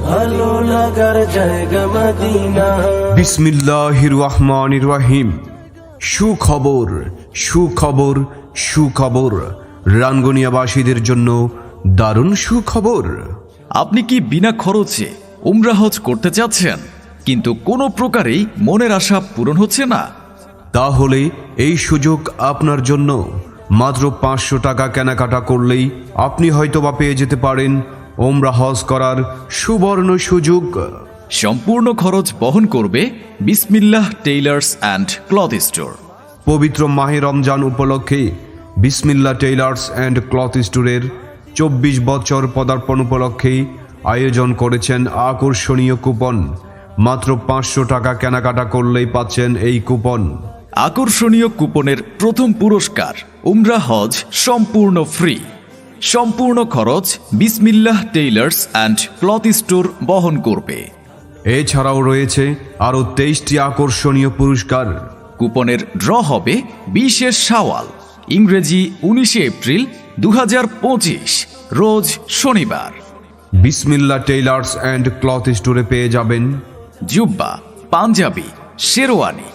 ভালো লাগার জায়গা মদিনা। বিসমিল্লাহির রহমানির রহিম। সুখবর, সুখবর, সুখবর। রাঙ্গুনিয়াবাসীদের জন্য দারুণ সুখবর। আপনি কি বিনা খরচে উমরা হজ করতে চাচ্ছেন, কিন্তু কোনো প্রকারেই মনের আশা পূরণ হচ্ছে না? তাহলে এই সুযোগ আপনার জন্য। মাত্র 500 টাকা কেনাকাটা করলেই আপনি হয়তোবা পেয়ে যেতে পারেন ওমরা হজ করার সুবর্ণ সুযোগ। সম্পূর্ণ খরচ বহন করবে বিসমিল্লাহ টেইলার্স অ্যান্ড ক্লথ স্টোর। পবিত্র মাহে রমজান উপলক্ষে বিসমিল্লাহ টেইলার্স অ্যান্ড ক্লথ স্টোরের 24 বছর পদার্পণ উপলক্ষে আয়োজন করেছেন আকর্ষণীয় কুপন। মাত্র 500 টাকা কেনাকাটা করলেই পাচ্ছেন এই কুপন। আকর্ষণীয় কুপনের প্রথম পুরস্কার উমরা হজ সম্পূর্ণ ফ্রি। সম্পূর্ণ খরচ বিসমিল্লাহ টেইলার্স অ্যান্ড ক্লথ স্টোর বহন করবে। এছাড়াও রয়েছে আরও 23টি আকর্ষণীয় পুরস্কার। কুপনের ড্র হবে 20 শাওয়াল, ইংরেজি 19 এপ্রিল 2025, রোজ শনিবার। বিসমিল্লাহ টেইলার্স অ্যান্ড ক্লথ স্টোরে পেয়ে যাবেন জুব্বা, পাঞ্জাবি, শেরওয়ানি,